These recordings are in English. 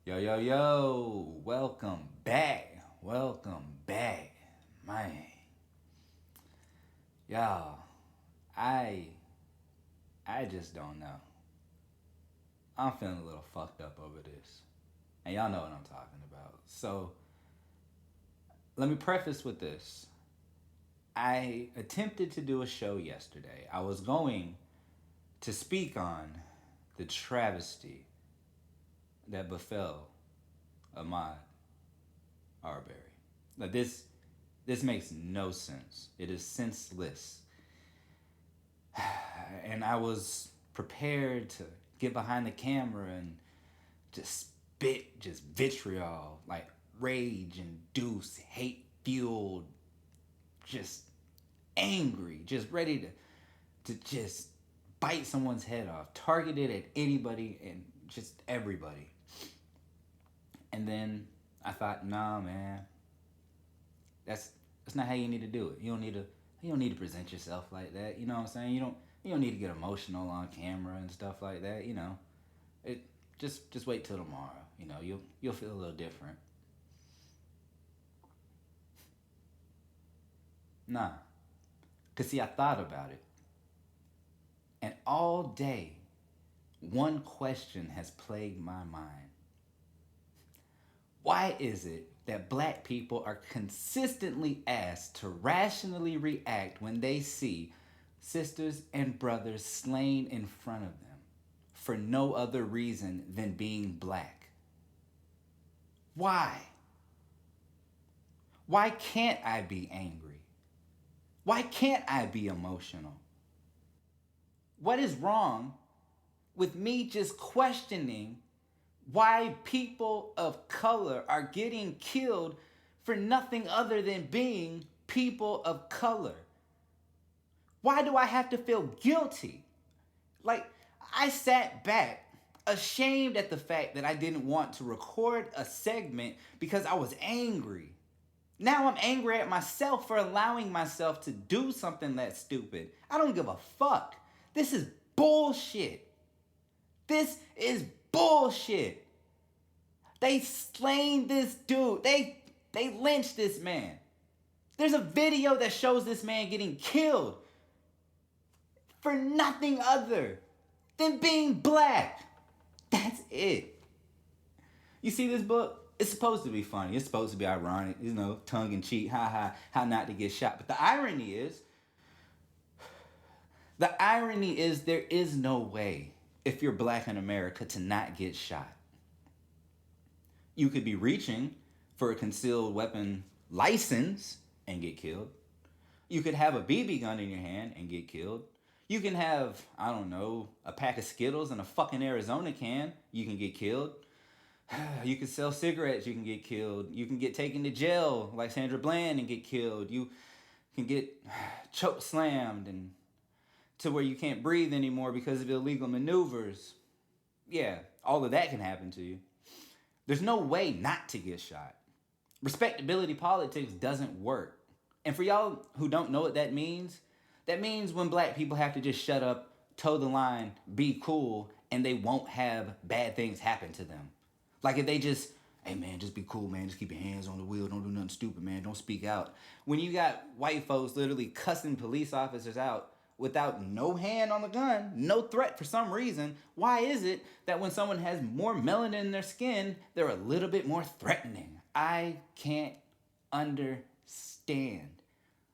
Yo, yo, yo, welcome back. Welcome back. Man. Y'all, I I just don't know. I'm feeling a little fucked up over this. And y'all know what I'm talking about. So, let me preface with this. I attempted to do a show yesterday. I was going to speak on the travesty that befell Ahmaud Arbery. Now this makes no sense. It is senseless. And I was prepared to get behind the camera and just spit just vitriol, like rage induced, hate fueled, just angry, just ready to just bite someone's head off, targeted at anybody and just everybody. And then I thought, nah, man, that's that's not how you need to do it. You don't need to present yourself like that. You know what I'm saying? You don't need to get emotional on camera and stuff like that. It just wait till tomorrow. You'll feel a little different. Nah, cause see, I thought about it, and all day, one question has plagued my mind. Why is it that black people are consistently asked to rationally react when they see sisters and brothers slain in front of them for no other reason than being black? Why? Why can't I be angry? Why can't I be emotional? What is wrong with me just questioning why people of color are getting killed for nothing other than being people of color? Why do I have to feel guilty? Like, I sat back ashamed at the fact that I didn't want to record a segment because I was angry. Now I'm angry at myself for allowing myself to do something that stupid. I don't give a fuck. This is bullshit. This is bullshit. They slain this dude. They lynched this man. There's a video that shows this man getting killed for nothing other than being black. That's it. You see this book? It's supposed to be funny. It's supposed to be ironic, tongue in cheek, ha ha, how not to get shot. But the irony is there is no way if you're black in America to not get shot. You could be reaching for a concealed weapon license and get killed. You could have a BB gun in your hand and get killed. You can have, I don't know, a pack of Skittles and a fucking Arizona can. You can get killed. You can sell cigarettes. You can get killed. You can get taken to jail like Sandra Bland and get killed. You can get choke slammed and to where you can't breathe anymore because of illegal maneuvers. Yeah, all of that can happen to you. There's no way not to get shot. Respectability politics doesn't work. And for y'all who don't know what that means when black people have to just shut up, toe the line, be cool, and they won't have bad things happen to them. Like if they just, hey man, just be cool, man. Just keep your hands on the wheel. Don't do nothing stupid, man. Don't speak out. When you got white folks literally cussing police officers out without no hand on the gun, no threat for some reason, why is it that when someone has more melanin in their skin, they're a little bit more threatening? I can't understand.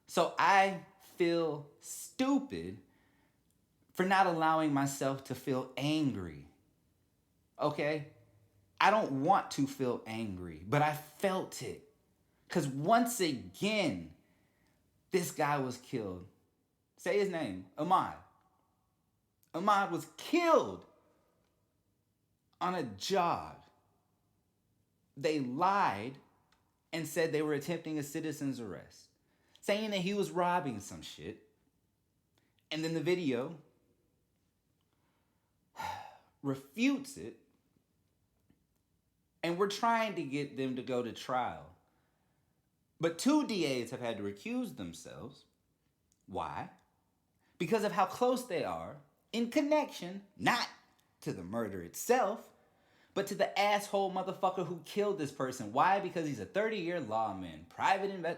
So I feel stupid for not allowing myself to feel angry. Okay? I don't want to feel angry, but I felt it. Because once again, this guy was killed. Say his name, Ahmaud. Ahmaud was killed on a jog. They lied and said they were attempting a citizen's arrest, saying that he was robbing some shit. And then the video refutes it. And we're trying to get them to go to trial. But two DAs have had to recuse themselves. Why? Because of how close they are in connection, not to the murder itself, but to the asshole motherfucker who killed this person. Why? Because he's a 30-year lawman,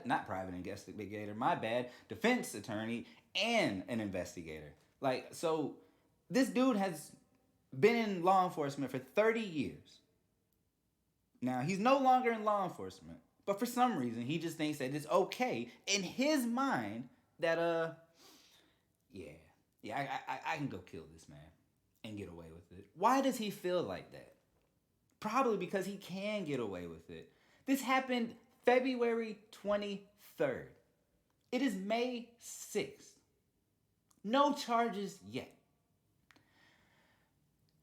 not private investigator, my bad, defense attorney, and an investigator. Like, so this dude has been in law enforcement for 30 years. Now, he's no longer in law enforcement, but for some reason, he just thinks that it's okay in his mind that, I can go kill this man and get away with it. Why does he feel like that? Probably because he can get away with it. This happened February 23rd. It is May 6th. No charges yet.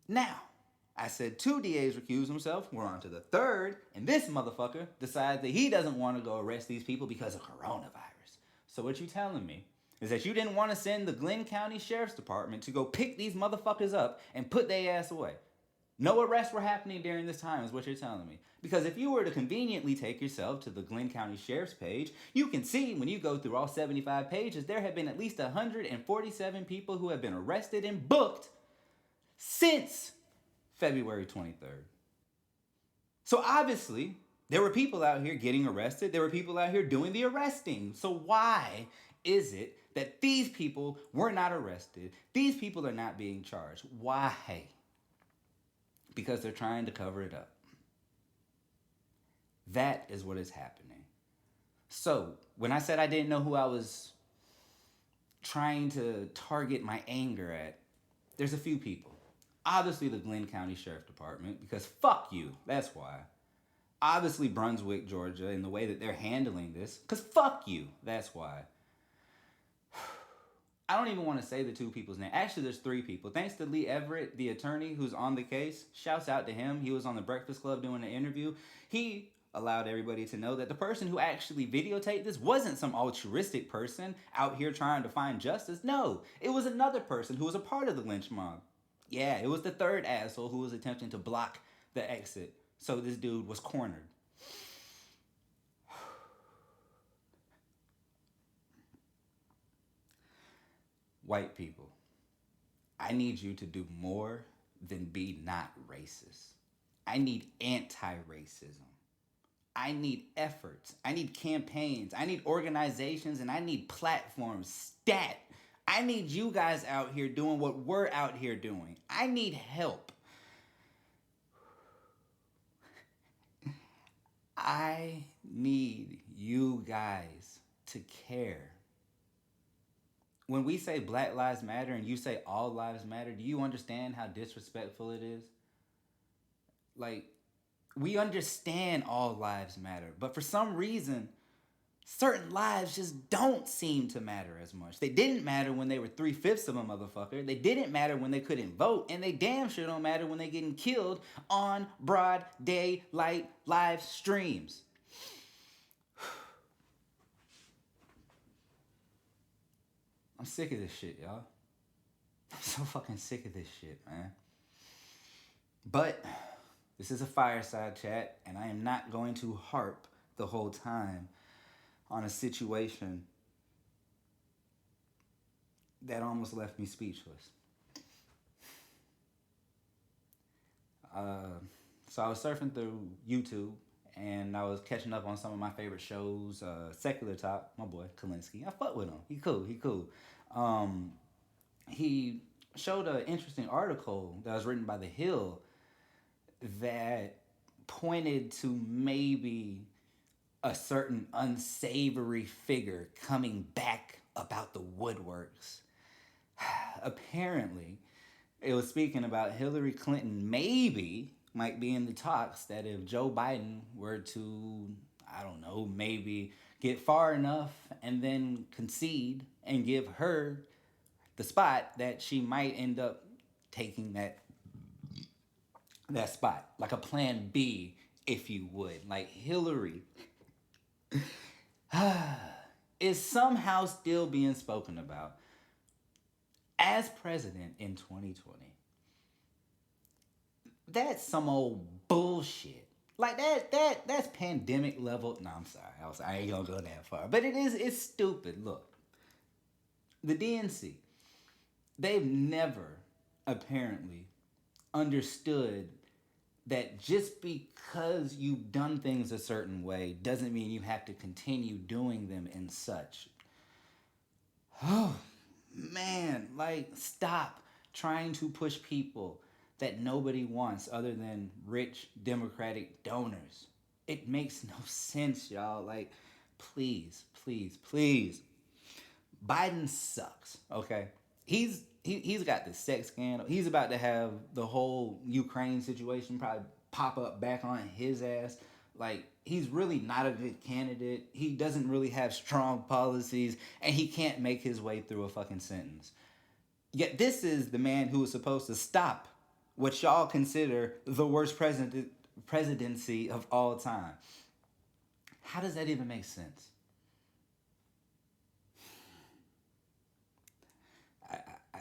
Now, I said 2 DAs recused themselves. We're on to the third. And this motherfucker decides that he doesn't want to go arrest these people because of coronavirus. So what you telling me is that you didn't want to send the Glenn County Sheriff's Department to go pick these motherfuckers up and put their ass away. No arrests were happening during this time is what you're telling me. Because if you were to conveniently take yourself to the Glenn County Sheriff's page, you can see when you go through all 75 pages, there have been at least 147 people who have been arrested and booked since February 23rd. So obviously, there were people out here getting arrested. There were people out here doing the arresting. So why is it that these people were not arrested? These people are not being charged. Why? Because they're trying to cover it up. That is what is happening. So, when I said I didn't know who I was trying to target my anger at, there's a few people. Obviously, the Glenn County Sheriff Department, because fuck you, that's why. Obviously, Brunswick, Georgia, in the way that they're handling this, because fuck you, that's why. I don't even want to say the 2 people's name. Actually, there's 3 people. Thanks to Lee Everett, the attorney who's on the case. Shouts out to him. He was on the Breakfast Club doing an interview. He allowed everybody to know that the person who actually videotaped this wasn't some altruistic person out here trying to find justice. No, it was another person who was a part of the lynch mob. Yeah, it was the 3rd asshole who was attempting to block the exit. So this dude was cornered. White people, I need you to do more than be not racist. I need anti-racism. I need efforts. I need campaigns. I need organizations, and I need platforms. Stat. I need you guys out here doing what we're out here doing. I need help. I need you guys to care. When we say Black Lives Matter and you say all lives matter, do you understand how disrespectful it is? Like, we understand all lives matter, but for some reason, certain lives just don't seem to matter as much. They didn't matter when they were 3/5 of a motherfucker. They didn't matter when they couldn't vote, and they damn sure don't matter when they're getting killed on broad daylight live streams. I'm sick of this shit, y'all. I'm so fucking sick of this shit, man. But this is a fireside chat, and I am not going to harp the whole time on a situation that almost left me speechless. So I was surfing through YouTube, and I was catching up on some of my favorite shows. Secular Talk, my boy Kalinsky. I fuck with him. He cool. He showed an interesting article that was written by The Hill that pointed to maybe a certain unsavory figure coming back about the woodworks. Apparently, it was speaking about Hillary Clinton maybe might be in the talks that if Joe Biden were to, I don't know, maybe get far enough and then concede and give her the spot, that she might end up taking that spot. Like a plan B, if you would. Like Hillary is somehow still being spoken about as president in 2020. That's some old bullshit. Like that's pandemic level. No, I'm sorry. I ain't gonna go that far. But it's stupid. Look. The DNC, they've never apparently understood that just because you've done things a certain way doesn't mean you have to continue doing them in such. Oh, man, like, stop trying to push people that nobody wants other than rich Democratic donors. It makes no sense, y'all. Like, please, please, please. Biden sucks, okay? He's got the sex scandal. He's about to have the whole Ukraine situation probably pop up back on his ass. Like, he's really not a good candidate. He doesn't really have strong policies, and he can't make his way through a fucking sentence. Yet this is the man who was supposed to stop what y'all consider the worst presidency of all time. How does that even make sense?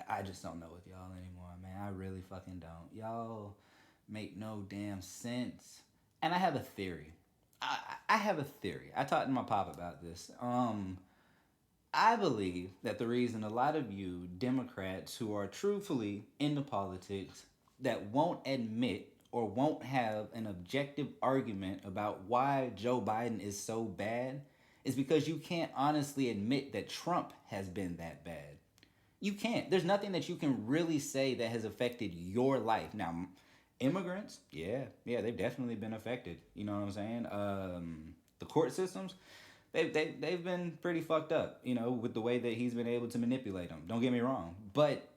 I just don't know with y'all anymore, man. I really fucking don't. Y'all make no damn sense. And I have a theory. I have a theory. I talked to my pop about this. I believe that the reason a lot of you Democrats who are truthfully into politics that won't admit or won't have an objective argument about why Joe Biden is so bad is because you can't honestly admit that Trump has been that bad. You can't. There's nothing that you can really say that has affected your life. Now, immigrants, yeah, they've definitely been affected. You know what I'm saying? The court systems, they've been pretty fucked up, with the way that he's been able to manipulate them. Don't get me wrong. But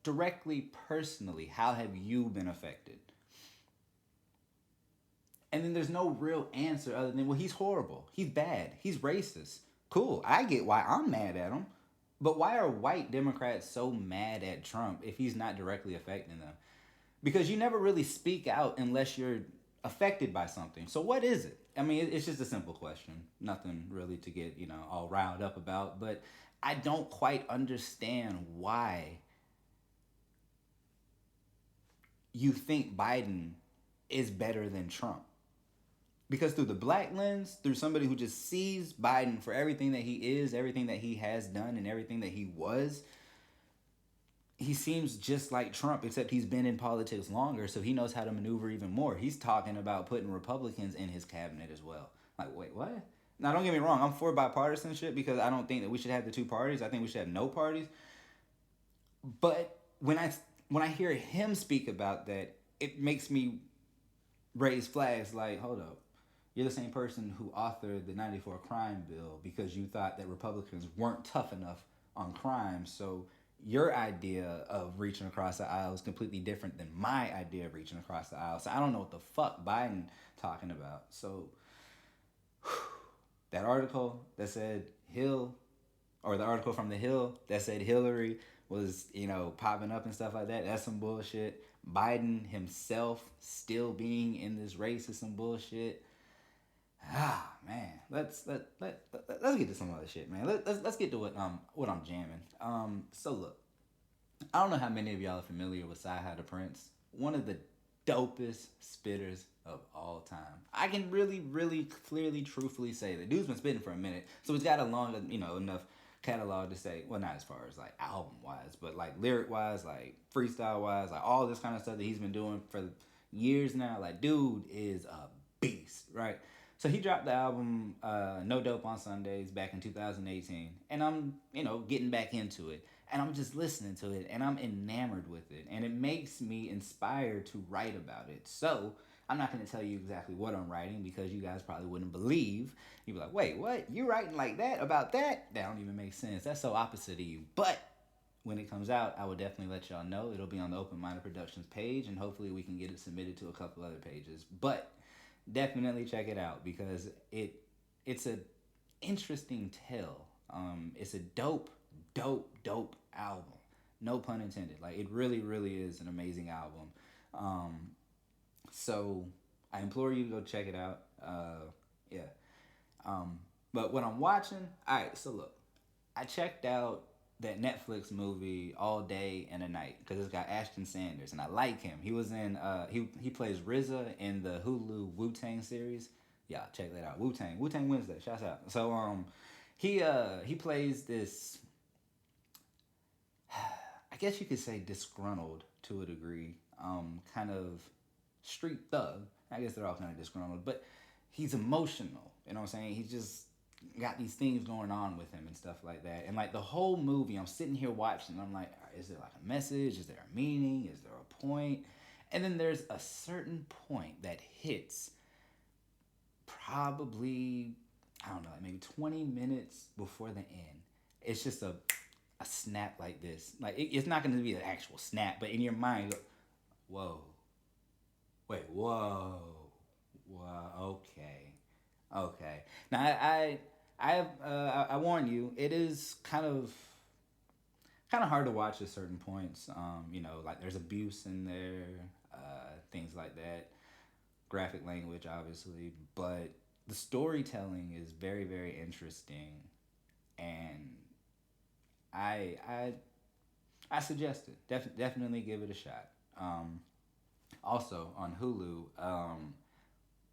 directly, personally, how have you been affected? And then there's no real answer other than, well, he's horrible. He's bad. He's racist. Cool. I get why I'm mad at him. But why are white Democrats so mad at Trump if he's not directly affecting them? Because you never really speak out unless you're affected by something. So what is it? I mean, it's just a simple question. Nothing really to get, all riled up about. But I don't quite understand why you think Biden is better than Trump. Because through the black lens, through somebody who just sees Biden for everything that he is, everything that he has done, and everything that he was, he seems just like Trump, except he's been in politics longer, so he knows how to maneuver even more. He's talking about putting Republicans in his cabinet as well. Like, wait, what? Now, don't get me wrong. I'm for bipartisanship because I don't think that we should have the two parties. I think we should have no parties. But when I hear him speak about that, it makes me raise flags like, hold up. You're the same person who authored the 94 crime bill because you thought that Republicans weren't tough enough on crime. So your idea of reaching across the aisle is completely different than my idea of reaching across the aisle. So I don't know what the fuck Biden talking about. So that article that said the article from the Hill that said Hillary was, popping up and stuff like that, that's some bullshit. Biden himself still being in this race is some bullshit. Man, let's get to some other shit, man. Let's get to what I'm jamming. So look, I don't know how many of y'all are familiar with Cyhi Da Prince, one of the dopest spitters of all time. I can really, really clearly, truthfully say that dude's been spitting for a minute, so he's got a long, enough catalog to say, well, not as far as like album wise, but like lyric wise, like freestyle wise, like all this kind of stuff that he's been doing for years now. Like, dude is a beast, right? So he dropped the album No Dope on Sundays back in 2018. And I'm, getting back into it. And I'm just listening to it. And I'm enamored with it. And it makes me inspired to write about it. So I'm not going to tell you exactly what I'm writing because you guys probably wouldn't believe. You'd be like, wait, what? You writing like that about that? That don't even make sense. That's so opposite of you. But when it comes out, I will definitely let y'all know. It'll be on the Open Minded Productions page. And hopefully we can get it submitted to a couple other pages. But definitely check it out because it's a interesting tale. It's a dope album. No pun intended. Like, it really, really is an amazing album. So I implore you to go check it out. Yeah. But what I'm watching, alright, so look. I checked out that Netflix movie All Day and a Night because it's got Ashton Sanders and I like him. He was in he plays RZA in the Hulu Wu-Tang series. Yeah, check that out. Wu-Tang Wednesday. Shouts out. So he plays this, I guess you could say disgruntled to a degree, kind of street thug. I guess they're all kind of disgruntled, but he's emotional. You know what I'm saying? He's just got these things going on with him and stuff like that. And like the whole movie, I'm sitting here watching. I'm like, is there like a message? Is there a meaning? Is there a point? And then there's a certain point that hits probably, I don't know, like maybe 20 minutes before the end. It's just a snap like this. Like it's not going to be an actual snap, but in your mind, you go, whoa, wait, whoa, whoa, okay, okay. Now I warn you, it is kind of hard to watch at certain points. Like there's abuse in there, things like that, graphic language, obviously, but the storytelling is very, very interesting, and I I I suggest it. Definitely give it a shot. Also on Hulu,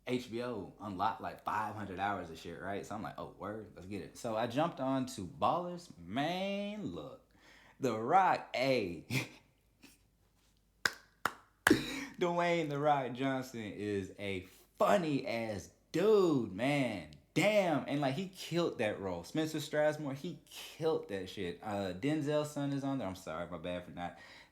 HBO unlocked like 500 hours of shit, right? So I'm like, oh, word, let's get it. So I jumped on to Ballers. Man, look, The Rock, a Dwayne The Rock Johnson is a funny ass dude, man. Damn, and like he killed that role. Spencer Strasmore, he killed that shit. Denzel's son is on there. I'm sorry, my bad for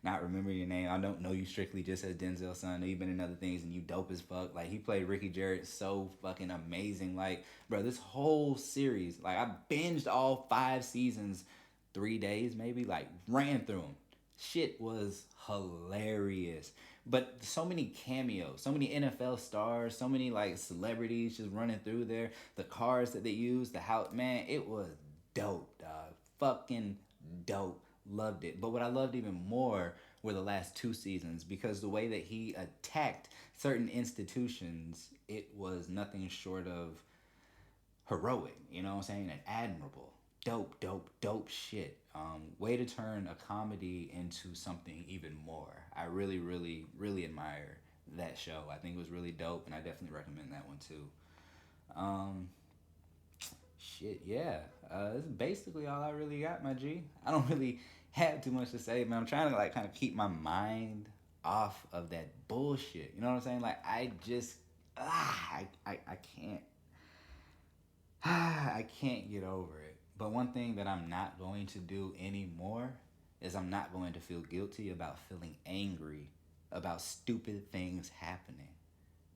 not remembering your name. I don't know you strictly just as Denzel's son. I know you've been in other things and you dope as fuck. Like he played Ricky Jarrett so fucking amazing. Like, bro, this whole series, like I binged all 5 seasons 3 days maybe. Like ran through them. Shit was hilarious. But so many cameos, so many NFL stars, so many like celebrities just running through there. The cars that they used, the house, man, it was dope, dog. Fucking dope. Loved it. But what I loved even more were the last 2 seasons because the way that he attacked certain institutions, it was nothing short of heroic, you know what I'm saying? And admirable. Dope, dope, dope shit. Way to turn a comedy into something even more. I really, really, really admire that show. I think it was really dope, and I definitely recommend that one too. Um, Shit, yeah. That's basically all I really got, my G. I don't really have too much to say, man. I'm trying to like kind of keep my mind off of that bullshit. You know what I'm saying? Like I just, I can't. I can't get over it. But one thing that I'm not going to do anymore is I'm not going to feel guilty about feeling angry about stupid things happening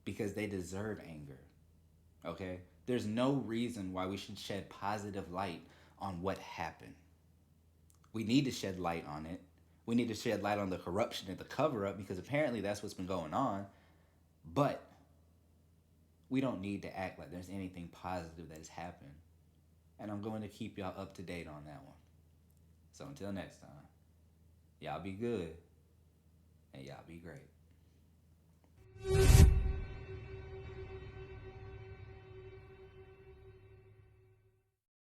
because they deserve anger. Okay? There's no reason why we should shed positive light on what happened. We need to shed light on it. We need to shed light on the corruption and the cover up because apparently that's what's been going on. But we don't need to act like there's anything positive that has happened. And I'm going to keep y'all up to date on that one. So until next time, y'all be good and y'all be great.